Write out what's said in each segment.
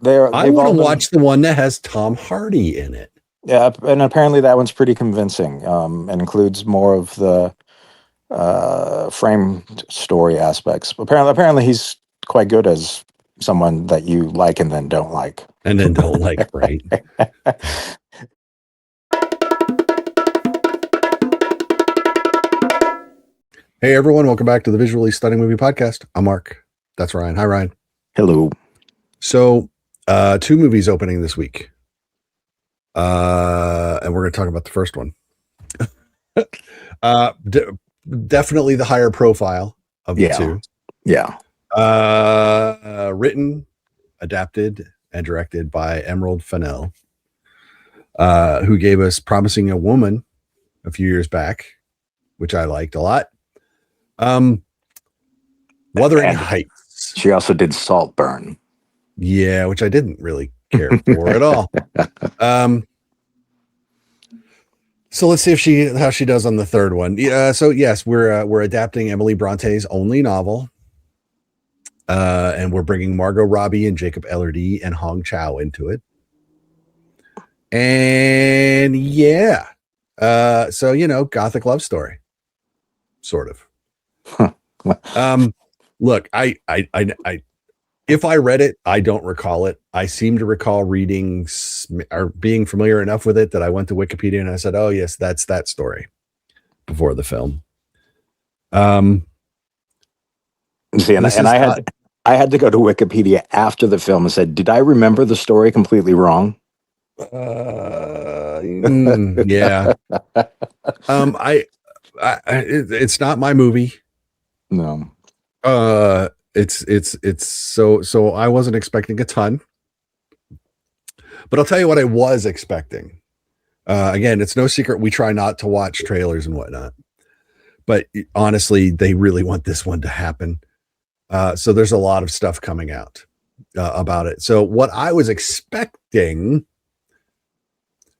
I they've want all to been, watch the one that has Tom Hardy in it. yeah, and apparently that one's pretty convincing, and includes more of the framed story aspects. Apparently he's quite good as someone that you like and then don't like. And then don't like, right? Hey everyone, welcome back to the Visually Stunning Movie Podcast. I'm Mark. That's Ryan. Hi Ryan. Hello. So, two movies opening this week. And we're going to talk about the first one. Definitely the higher profile of the two. Yeah. Written, adapted, and directed by Emerald Fennell, who gave us Promising Young Woman a few years back, which I liked a lot. Wuthering Heights. She also did Saltburn. Yeah, which I didn't really care for at all. So let's see how she does on the third one. So yes, we're adapting Emily Bronte's only novel, and we're bringing Margot Robbie and Jacob Elordi and Hong Chow into it. And yeah, so gothic love story, sort of. Look, I if I read it, I don't recall it. I seem to recall reading or being familiar enough with it that I went to Wikipedia and I said, "Oh yes, that's that story." Before the film. See, and I had to go to Wikipedia after the film and said, "Did I remember the story completely wrong?" Yeah. It's not my movie. No. It's so I wasn't expecting a ton, but I'll tell you what I was expecting. Again, it's no secret we try not to watch trailers and whatnot, but honestly, they really want this one to happen. So there's a lot of stuff coming out about it. So what I was expecting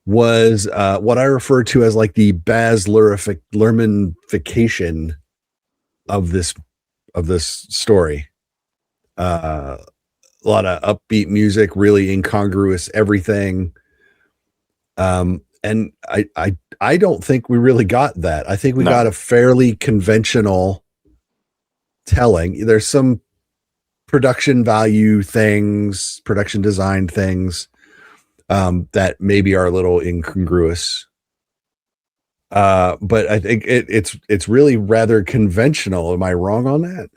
was what I refer to as like the Baz Luhrmannification of this story. A lot of upbeat music, really incongruous everything. And I don't think we really got that. I think we got a fairly conventional telling. There's some production value things, production design things that maybe are a little incongruous. But I think it's really rather conventional. Am I wrong on that?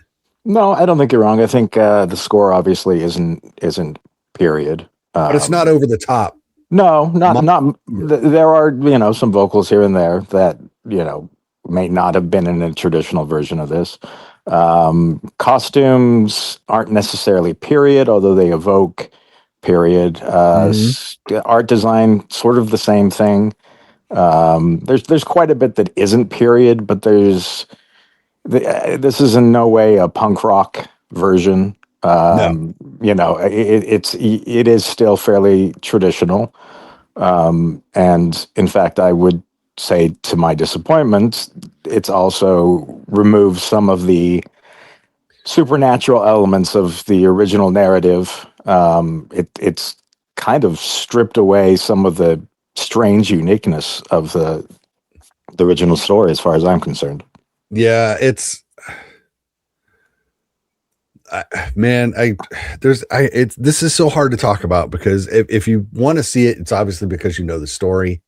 No, I don't think you're wrong. I think the score obviously isn't period. But it's not over the top. No, not. There are some vocals here and there that may not have been in a traditional version of this. Costumes aren't necessarily period, although they evoke period. Art design, sort of the same thing. There's quite a bit that isn't period, but this is in no way a punk rock version. No. It is still fairly traditional. And in fact, I would say, to my disappointment, it's also removed some of the supernatural elements of the original narrative. It's kind of stripped away some of the strange uniqueness of the original story, as far as I'm concerned. Yeah, this is so hard to talk about because if you want to see it, it's obviously because you know the story,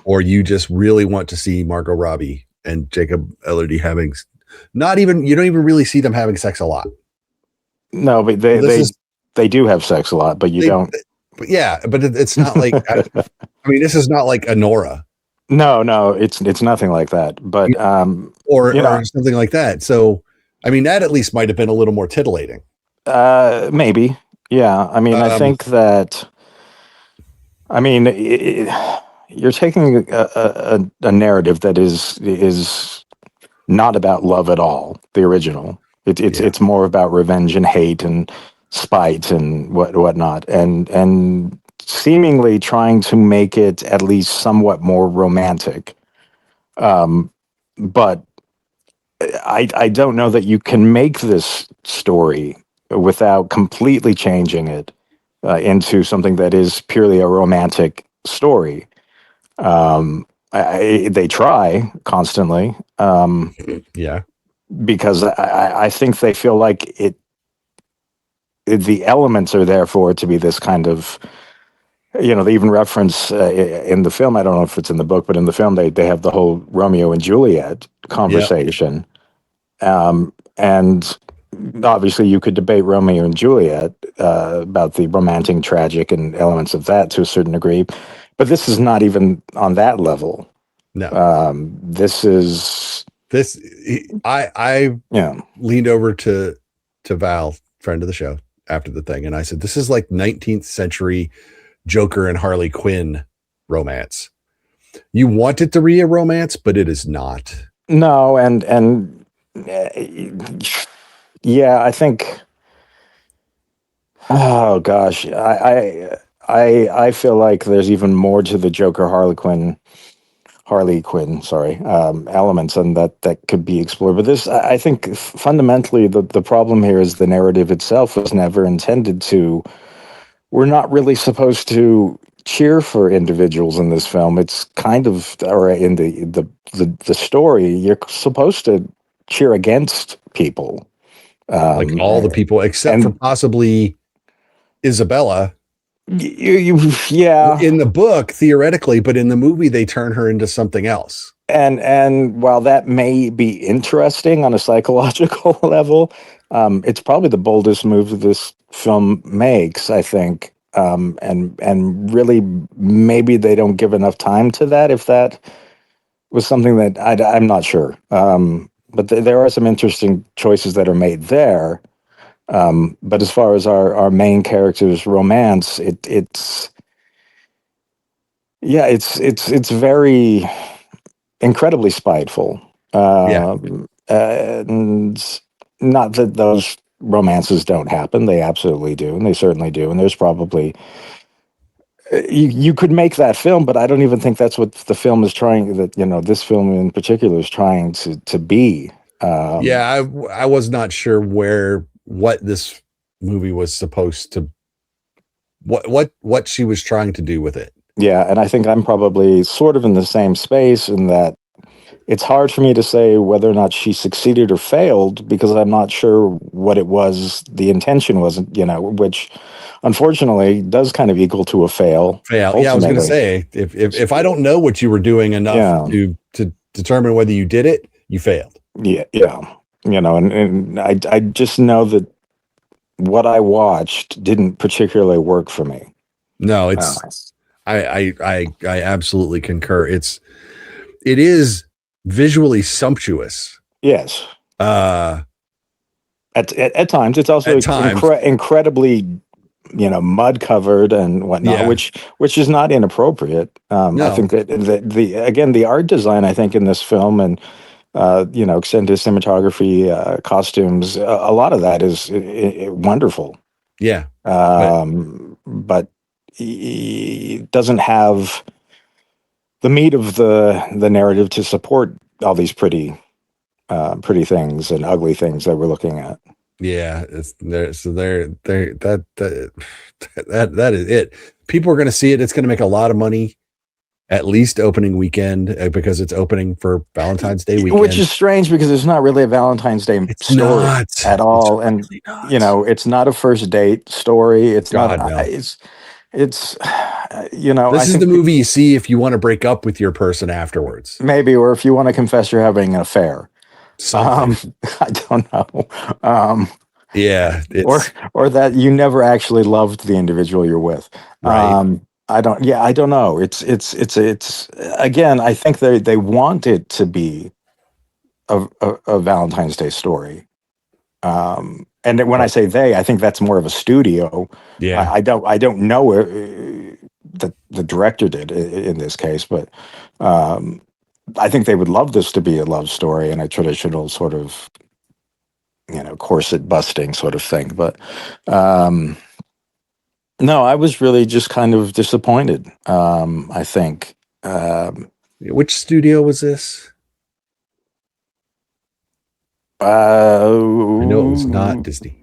or you just really want to see Margot Robbie and Jacob Elordi having you don't even really see them having sex a lot. No, but they do have sex a lot, but don't. But yeah, but it's not like I mean, this is not like Anora. No, it's nothing like that. But or something like that. So I mean, that at least might have been a little more titillating. Maybe, yeah. I mean, I think that. I mean, you're taking a narrative that is not about love at all. The original, it's more about revenge and hate and spite and whatnot, and seemingly trying to make it at least somewhat more romantic. But I don't know that you can make this story without completely changing it into something that is purely a romantic story. They try constantly, Yeah. because I think they feel like the elements are there for it to be this kind of, they even reference in the film, I don't know if it's in the book, but in the film they have the whole Romeo and Juliet Yeah. conversation. And obviously you could debate Romeo and Juliet about the romantic, tragic, and elements of that to a certain degree, but this is not even on that level. No. This is I yeah. leaned over to Val, friend of the show, after the thing, and I said, this is like 19th century Joker and Harley Quinn romance. You want it to be a romance, but it is not. No, and yeah, I think. Oh gosh, I feel like there's even more to the Joker Harley Quinn, sorry, elements, and that could be explored. But this, I think, fundamentally, the problem here is the narrative itself was never intended to. We're not really supposed to cheer for individuals in this film. It's kind of, or in the story, you're supposed to cheer against people. Like all the people except for possibly Isabella. Yeah. In the book, theoretically, but in the movie, they turn her into something else. And while that may be interesting on a psychological level, it's probably the boldest move that this film makes, I think. And really, maybe they don't give enough time to that. If that was something that I'm not sure. But there are some interesting choices that are made there. But as far as our main character's romance, it's very incredibly spiteful. Yeah. And not that those romances don't happen; they absolutely do, and they certainly do. And there's probably you could make that film, but I don't even think that's what the film is trying. That this film in particular is trying to be. Yeah, I was not sure what this movie was supposed to, what she was trying to do with it. Yeah, and I think I'm probably sort of in the same space in that it's hard for me to say whether or not she succeeded or failed because I'm not sure what it was. The intention was, which unfortunately does kind of equal to a fail. Fail. Yeah, I was going to Ultimately. say if I don't know what you were doing enough to determine whether you did it, you failed. Yeah. And I just know that what I watched didn't particularly work for me. No, it's I absolutely concur. It is visually sumptuous. Yes. At times, it's also incredibly, mud covered and whatnot, which is not inappropriate. No. I think that the art design, I think in this film and extended cinematography, costumes, a lot of that is wonderful. Yeah. But it doesn't have the meat of the narrative to support all these pretty things and ugly things that we're looking at. Yeah, that is it. People are going to see it. It's going to make a lot of money, at least opening weekend, because it's opening for Valentine's Day weekend. Which is strange because it's not really a Valentine's Day story at all, and it's not a first date story. It's not. No. It's this is the movie you see if you want to break up with your person afterwards, maybe, or if you want to confess you're having an affair. I don't know. Yeah, or that you never actually loved the individual you're with. Right. I don't know. It's again, I think they want it to be a Valentine's Day story. And when I say they, I think that's more of a studio. Yeah. I don't know that the director did in this case, but I think they would love this to be a love story and a traditional sort of, corset busting sort of thing. But no, I was really just kind of disappointed. I think. Which studio was this? I know it was not Disney.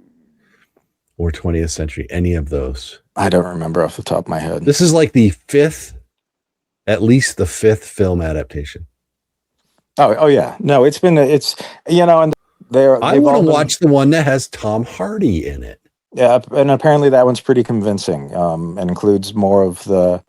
or 20th century, any of those. I don't remember off the top of my head. This is like the at least the fifth film adaptation. Oh yeah. No, it's and I want to watch the one that has Tom Hardy in it. Yeah, and apparently that one's pretty convincing, and includes more of the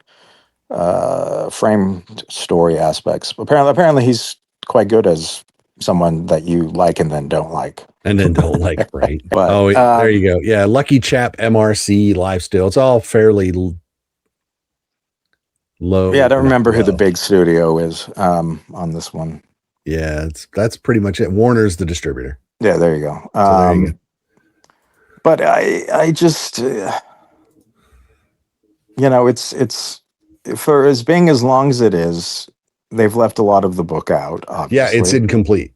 frame story aspects. Apparently he's quite good as someone that you like and then don't like. And then don't like, right? But, there you go. Yeah, Lucky Chap, MRC, Live Still. It's all fairly low. Yeah, I don't remember who the big studio is on this one. Yeah, that's pretty much it. Warner's the distributor. Yeah, there you go. There you go. But I just, it's for as being as long as it is, they've left a lot of the book out. Obviously. Yeah, it's incomplete.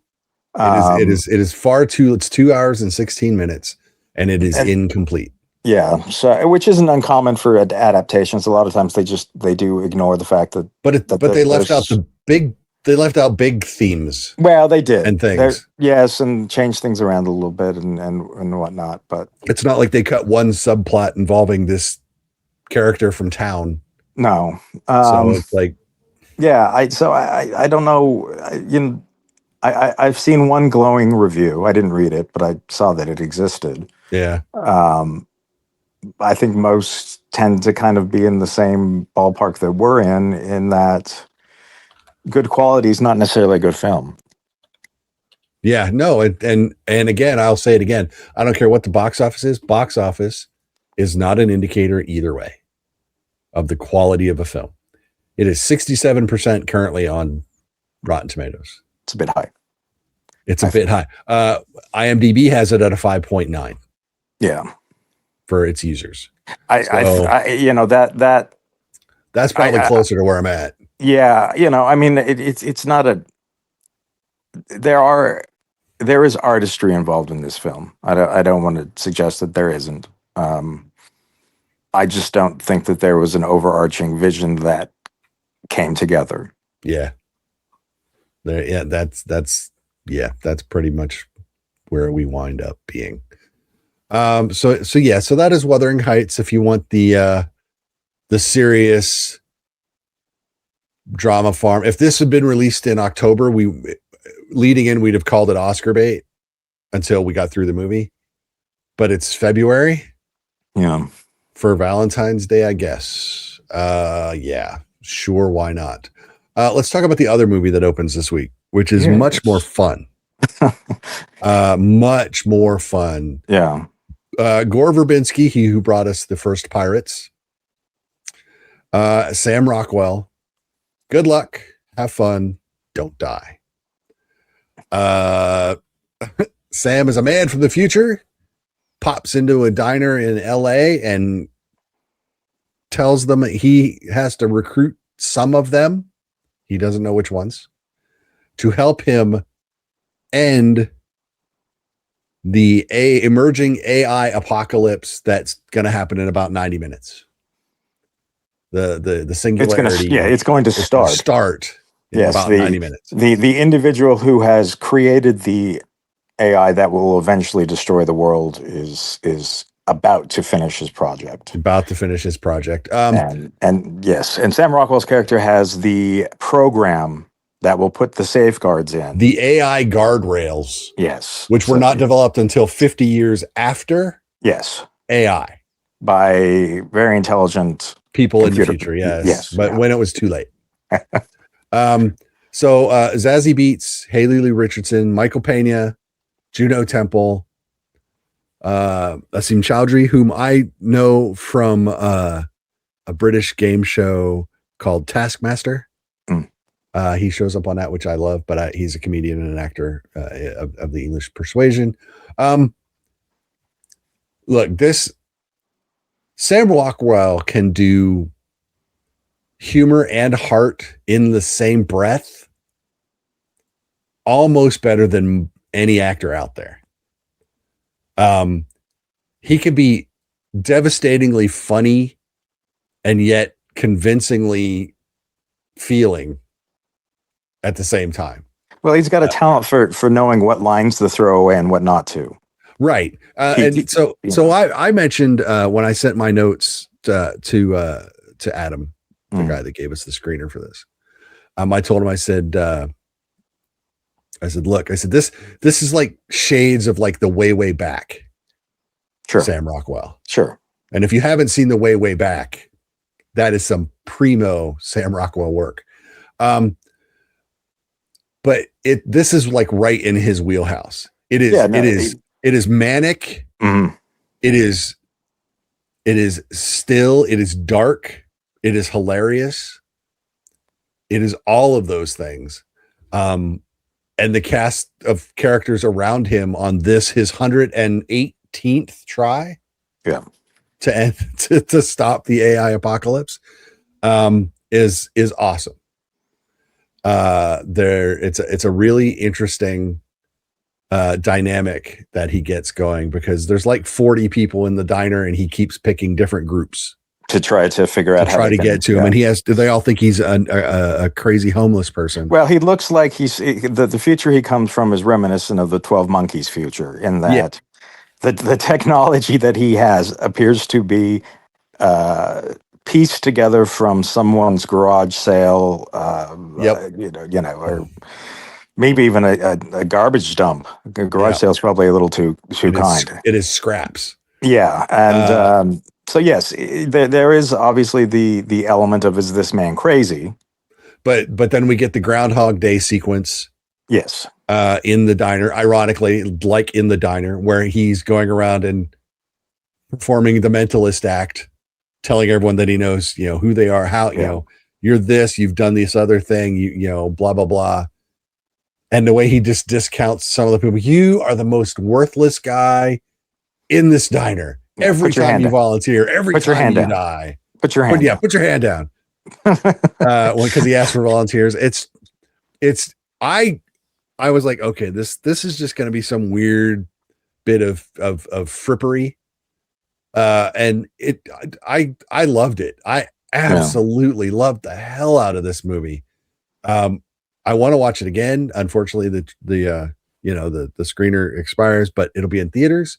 It is far too. It's 2 hours and 16 minutes, and it is incomplete. Yeah, so which isn't uncommon for adaptations. A lot of times they do ignore the fact that. But they left out They left out big themes. Well, they did and things. Yes, and changed things around a little bit and whatnot. But it's not like they cut one subplot involving this character from town. No, so it's like, yeah. I don't know. I've seen one glowing review. I didn't read it, but I saw that it existed. Yeah. I think most tend to kind of be in the same ballpark that we're in that good quality is not necessarily a good film. Yeah, no. And again, I'll say it again. I don't care what the box office is. Box office is not an indicator either way of the quality of a film. It is 67% currently on Rotten Tomatoes. It's a bit high. It's a bit high. IMDb has it at a 5.9. Yeah. For its users. That's probably closer to where I'm at. Yeah. I mean, it's not there is artistry involved in this film. I don't want to suggest that there isn't. I just don't think that there was an overarching vision that came together. Yeah. That's pretty much where we wind up being. So that is Wuthering Heights. If you want the serious drama farm, if this had been released in October, we'd have called it Oscar bait until we got through the movie, but it's February. Yeah. For Valentine's Day, I guess. Yeah, sure. Why not? Let's talk about the other movie that opens this week, which is much more fun. Much more fun. Yeah. Gore Verbinski, he who brought us the first Pirates. Sam Rockwell. Good luck. Have fun. Don't die. Sam is a man from the future, pops into a diner in LA and tells them he has to recruit some of them. He doesn't know which ones, to help him end the emerging AI apocalypse that's going to happen in about 90 minutes. The singularity. It's going to start in about 90 minutes. The individual who has created the AI that will eventually destroy the world is about to finish his project. And yes, and Sam Rockwell's character has the program that will put the safeguards in. The AI guardrails. Yes. Which were not developed until 50 years after. Yes. AI. By very intelligent people in the future. Yes. But when it was too late. So Zazie Beetz, Haley Lee Richardson, Michael Pena, Juno Temple, Asim Chowdhury, whom I know from a British game show called Taskmaster. He shows up on that, which I love, but he's a comedian and an actor of the English persuasion. Look, Sam Rockwell can do humor and heart in the same breath almost better than any actor out there. He can be devastatingly funny and yet convincingly feeling at the same time. Well, he's got a talent for knowing what lines to throw away and what not to. Right. He- And he- so you so know. I mentioned when I sent my notes to Adam, the Mm, guy that gave us the screener for this. I told him, I said, look, I said, this is like shades of like the way back sure, Sam Rockwell. sure. And if you haven't seen the way back, that is some primo Sam Rockwell work. But this is like right in his wheelhouse. Yeah, no, It is manic. mhm. It is still, it is dark, it is hilarious. It is all of those things. And the cast of characters around him on this, his 118th try Yeah. to end to stop the AI apocalypse, is awesome. It's a really interesting dynamic that he gets going, because there's like 40 people in the diner and he keeps picking different groups To try to figure out to how try they to can, get to him, and they all think he's a crazy homeless person. Well, he looks like the future he comes from is reminiscent of the 12 Monkeys future, in Yeah. that the technology that he has appears to be uh, pieced together from someone's garage sale, Yep. or maybe even a garbage dump. A garage Yeah. sale is probably a little too kind. It is scraps. Yeah, and so yes, there is obviously the element of, is this man crazy? But then we get the Groundhog Day sequence Yes. in the diner, ironically, like in the diner, where he's going around and performing the mentalist act, telling everyone that he knows, who they are, how, you're this, you've done this other thing, blah, blah, blah. And the way he just discounts some of the people, you are the most worthless guy in this diner. Yeah, Every time you volunteer, every time you die, put your hand down. Put your hand down. Because he asked for volunteers. I was like, okay, this is just going to be some weird bit of frippery. And I loved it. I absolutely loved the hell out of this movie. I want to watch it again. Unfortunately, the screener expires, but it'll be in theaters.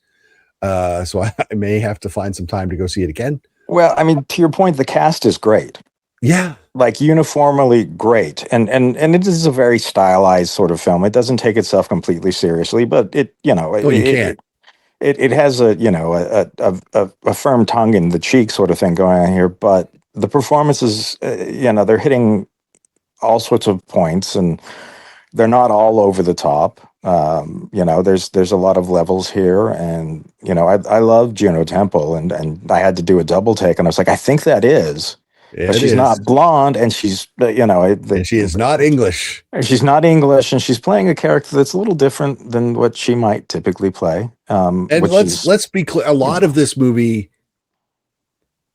So I may have to find some time to go see it again. Well, I mean, to your point, the cast is great. Yeah. Like uniformly great. And it is a very stylized sort of film. It doesn't take itself completely seriously, but you can't. It has a firm tongue in the cheek sort of thing going on here, but the performances, they're hitting all sorts of points, and they're not all over the top. There's a lot of levels here, and I love Juno Temple, and I had to do a double take, and I was like, I think that is. But she's not blonde, and she's and she is not English. She's not English, and she's playing a character that's a little different than what she might typically play. And let's be clear: a lot of this movie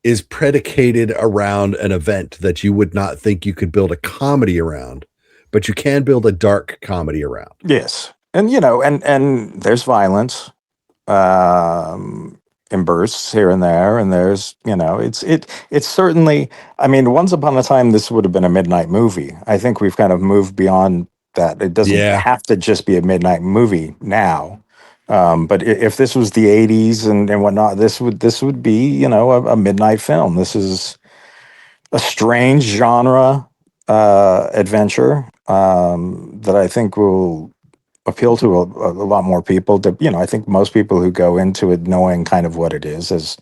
is predicated around an event that you would not think you could build a comedy around, but you can build a dark comedy around. Yes, and and there's violence. In bursts here and there, and there's it's certainly, I mean, once upon a time this would have been a midnight movie. I think we've kind of moved beyond that. It doesn't have to just be a midnight movie now, but if this was the 80s and whatnot, this would be a midnight film. This is a strange genre adventure that I think will appeal to a lot more people. I think most people who go into it knowing kind of what it is as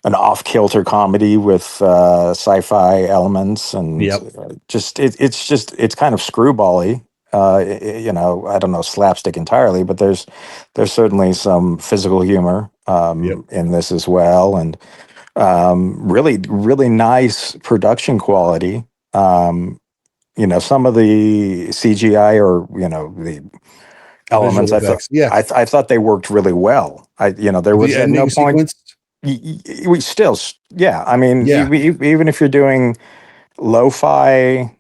an off-kilter comedy with sci-fi elements, and it's kind of screwball-y. I don't know, slapstick entirely, but there's certainly some physical humor in this as well, and really, really nice production quality. Some of the CGI or the elements, I thought they worked really well. There was at no point. We still, I mean, even if you're doing lo-fi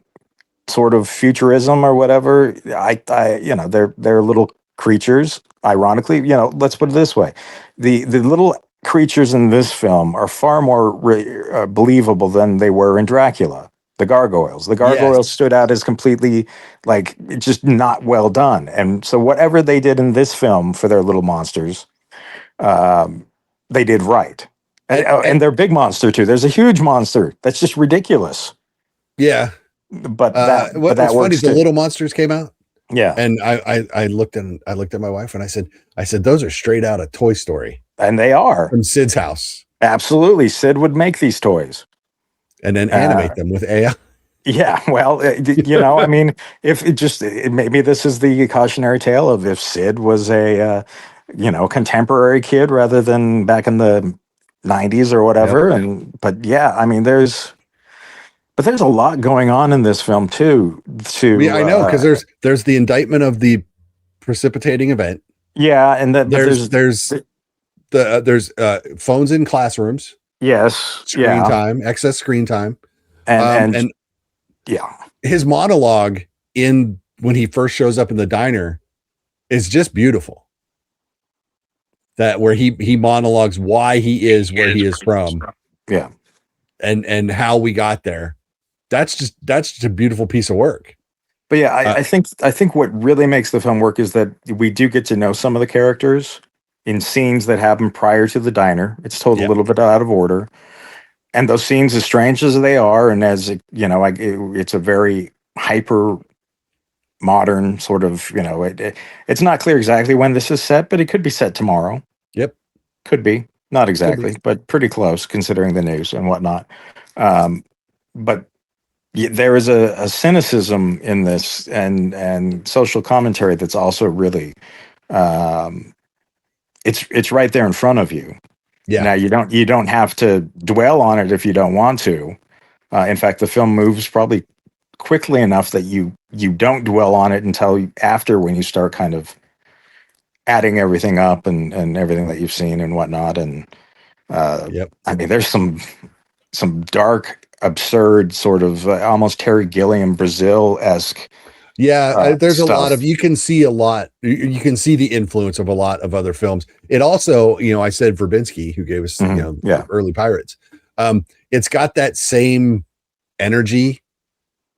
sort of futurism or whatever, they're little creatures. Ironically, let's put it this way: the little creatures in this film are far more believable than they were in Dracula. The gargoyles. The gargoyles stood out as completely, just not well done. And so whatever they did in this film for their little monsters, they did right. And they're big monster too. There's a huge monster that's just ridiculous. Yeah. But What's that funny works is the too. Little Monsters came out. Yeah. And I looked at my wife and I said, those are straight out of Toy Story. And they are. From Sid's house. Absolutely. Sid would make these toys. And then animate them with AI. Yeah, well, I mean, if maybe this is the cautionary tale of if Sid was a, contemporary kid rather than back in the 90s or whatever. Yep. But yeah, I mean, there's a lot going on in this film too. I know, because there's the indictment of the precipitating event. Yeah, and there's phones in classrooms. Yes, screen time, excess screen time, and yeah, his monologue when he first shows up in the diner is just beautiful. That where he monologues why he is where he is from, yeah, and how we got there. That's just a beautiful piece of work. But yeah, I think what really makes the film work is that we do get to know some of the characters in scenes that happen prior to the diner. It's told a little bit out of order. And those scenes, as strange as they are, and as it's a very hyper modern sort of, it's not clear exactly when this is set, but it could be set tomorrow. Yep. Could be. Not exactly, but pretty close considering the news and whatnot. But there is a cynicism in this and social commentary that's also really, it's right there in front of you. Yeah. Now you don't have to dwell on it if you don't want to. In fact, the film moves probably quickly enough that you don't dwell on it until after, when you start kind of adding everything up and everything that you've seen and whatnot. And I mean, there's some dark, absurd sort of almost Terry Gilliam Brazil-esque. Yeah, there's stuff. A lot of, you can see a lot. You can see the influence of a lot of other films. It also, I said Verbinski, who gave us, early Pirates. It's got that same energy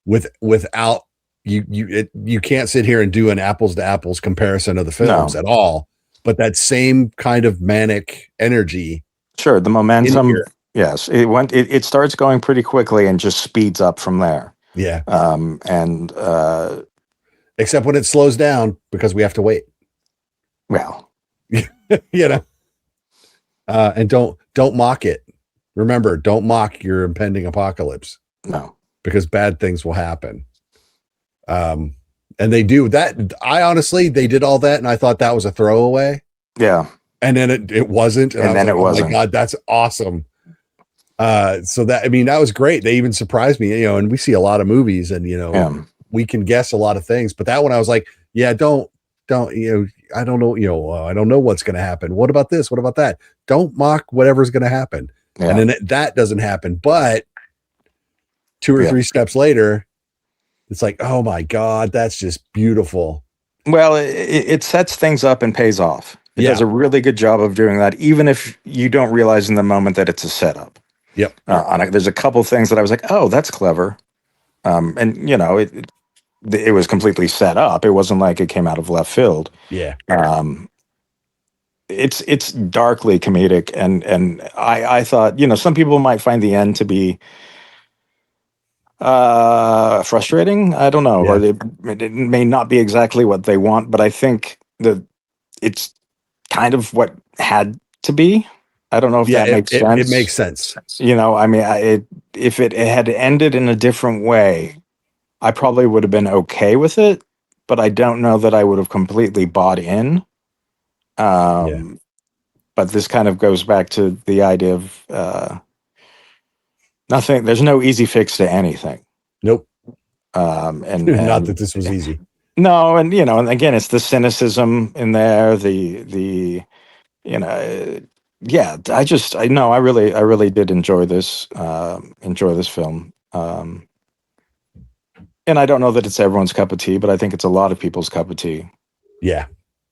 without you can't sit here and do an apples to apples comparison of the films at all. But that same kind of manic energy. Sure, the momentum. Yes, it starts going pretty quickly and just speeds up from there. Yeah. Except when it slows down because we have to wait. Well, and don't mock it. Remember, don't mock your impending apocalypse. No, because bad things will happen. And they do that. They did all that. And I thought that was a throwaway. Yeah. And then it wasn't. And then it wasn't. Oh my God, that's awesome. So that was great. They even surprised me, and we see a lot of movies and, we can guess a lot of things, but that one I was like, yeah, don't, I don't know, I don't know what's going to happen. What about this? What about that? Don't mock whatever's going to happen. Yeah. And then that doesn't happen, but 2 or 3 steps later, it's like, oh my God, that's just beautiful. Well, it sets things up and pays off. It does a really good job of doing that, even if you don't realize in the moment that it's a setup. Yep. There's a couple things that I was like, oh, that's clever. And it was completely set up. It wasn't like it came out of left field. Yeah. It's darkly comedic, and I thought, some people might find the end to be frustrating. I don't know, or it may not be exactly what they want, but I think that it's kind of what had to be. I don't know if that makes sense. It makes sense. If it had ended in a different way, I probably would have been okay with it, but I don't know that I would have completely bought in. But this kind of goes back to the idea of nothing. There's no easy fix to anything. Nope. And not that this was easy. No, and and again, it's the cynicism in there. I really did enjoy this film. And I don't know that it's everyone's cup of tea, but I think it's a lot of people's cup of tea. Yeah.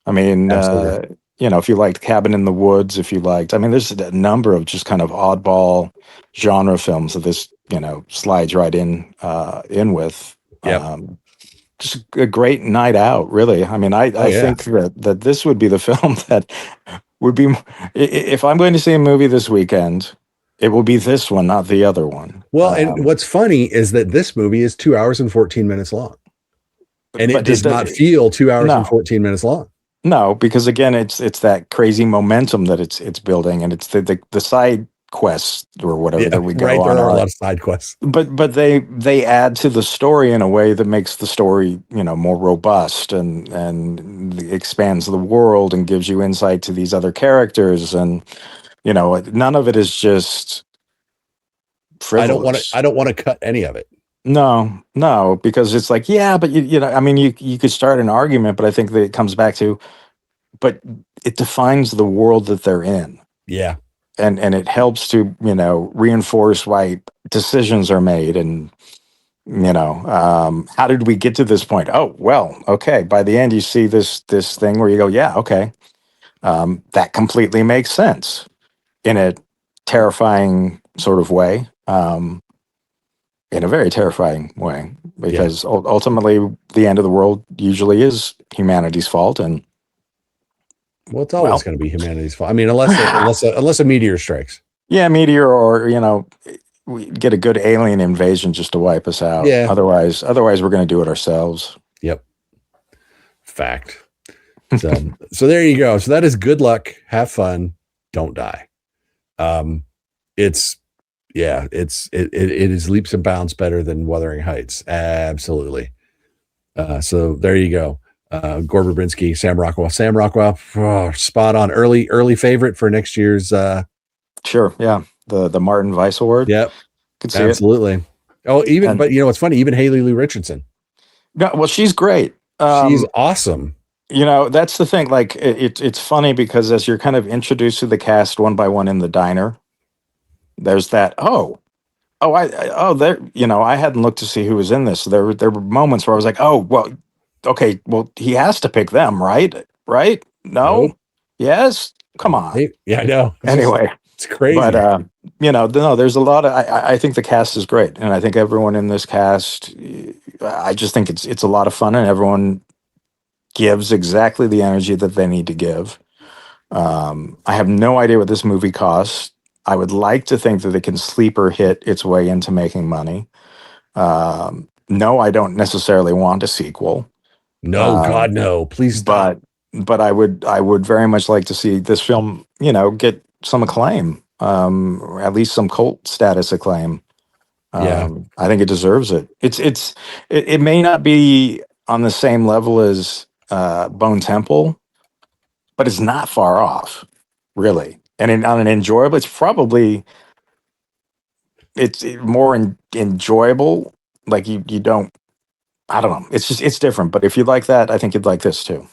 I mean, if you liked Cabin in the Woods, there's a number of just kind of oddball genre films that this, slides right in with. Yeah. Just a great night out, really. I mean, I think that this would be the film that would be if I'm going to see a movie this weekend, it will be this one, not the other one. Well, and what's funny is that this movie is 2 hours and 14 minutes long. And it But does not feel 2 hours and 14 minutes long. No, because again, it's that crazy momentum that it's building, and it's the side quests or whatever that we go right, on. There are a lot of side quests. But they add to the story in a way that makes the story, more robust and expands the world and gives you insight to these other characters, and none of it is just frivolous. I don't want to cut any of it. No, because it's like, yeah, but I mean, you could start an argument, but I think that it comes back to, but it defines the world that they're in. Yeah. And it helps to, reinforce why decisions are made, and, how did we get to this point? Oh, well, okay. By the end, you see this thing where you go, yeah, okay. That completely makes sense in a terrifying sort of way. In a very terrifying way, because ultimately the end of the world usually is humanity's fault. And well, it's always going to be humanity's fault. I mean, unless a meteor strikes. Yeah, meteor, or we get a good alien invasion just to wipe us out. Yeah. Otherwise we're going to do it ourselves. Yep. Fact. So there you go. So that is Good Luck, Have Fun, Don't Die. It is leaps and bounds better than Wuthering Heights. Absolutely. So there you go. Gore Verbinski, Sam Rockwell, spot on. Early favorite for next year's. Sure. Yeah. The Martin Weiss Award. Yep. Could see absolutely. It. Oh, but it's funny. Even Haley Lou Richardson. No, well, she's great. She's awesome. That's the thing. Like it's funny because as you're kind of introduced to the cast one by one in the diner, there's that, I hadn't looked to see who was in this. There were moments where I was like, oh, well, okay, well, he has to pick them, right? No? Nope. Yes? Come on. Yeah, I know. Anyway. It's crazy. But, no, there's a lot of, I think the cast is great. And I think everyone in this cast, I just think it's a lot of fun, and everyone gives exactly the energy that they need to give. I have no idea what this movie costs. I would like to think that it can sleeper hit its way into making money. No, I don't necessarily want a sequel. No, God, no. Please stop. But I would very much like to see this film, get some acclaim, or at least some cult status acclaim. I think it deserves it. It may not be on the same level as Bone Temple, but it's not far off, really. And on an enjoyable, it's more enjoyable. Like you don't, I don't know. It's different. But if you like that, I think you'd like this too.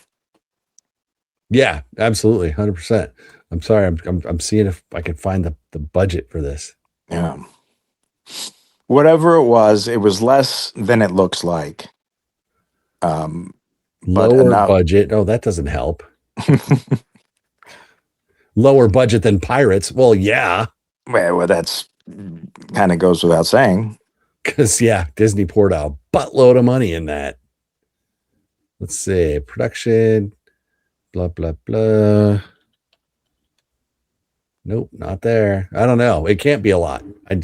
Yeah, absolutely. 100%. I'm sorry. I'm seeing if I can find the budget for this. Yeah. Whatever it was less than it looks like. Lower budget. Oh, that doesn't help. Lower budget than Pirates. Well, yeah. Well, that's kind of goes without saying. Because, Disney poured a buttload of money in that. Let's see. Production. Blah, blah, blah. Nope, not there. I don't know. It can't be a lot. I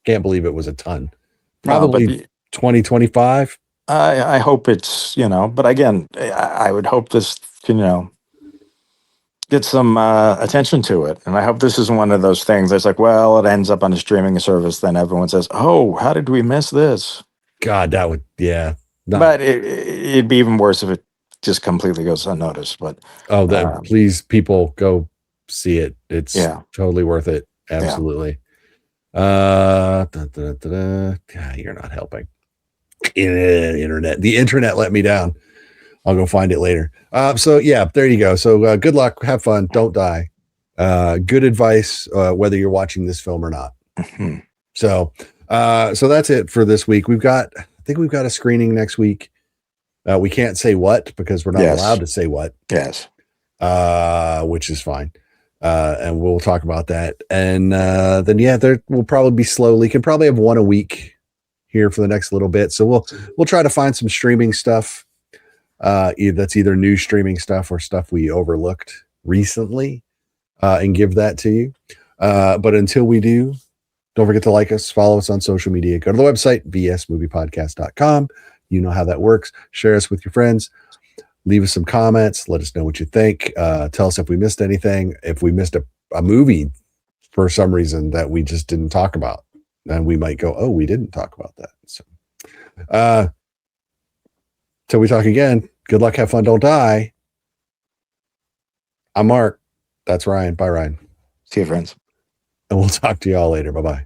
can't believe it was a ton. Probably 2025. I hope it's, but again, I would hope this, get some attention to it. And I hope this isn't one of those things that's like, well, it ends up on a streaming service. Then everyone says, oh, how did we miss this? God, that would, But it'd be even worse if it just completely goes unnoticed. But please, people, go see it. It's totally worth it. Absolutely. God, you're not helping. The internet let me down. I'll go find it later. So there you go. So good luck, have fun, don't die. Good advice, whether you're watching this film or not. Mm-hmm. So that's it for this week. I think we've got a screening next week. We can't say what because we're not allowed to say what. Yes. Which is fine. And we'll talk about that. And then there will probably be slowly. Can probably have one a week here for the next little bit. So we'll try to find some streaming stuff. That's either new streaming stuff or stuff we overlooked recently. and give that to you. But until we do, don't forget to like us, follow us on social media. Go to the website, vsmoviepodcast.com. You know how that works. Share us with your friends. Leave us some comments. Let us know what you think. Tell us if we missed anything. If we missed a movie for some reason that we just didn't talk about, then we might go, oh, we didn't talk about that. So, till we talk again, good luck, have fun, don't die. I'm Mark. That's Ryan. Bye, Ryan. See you, friends. And we'll talk to you all later. Bye-bye.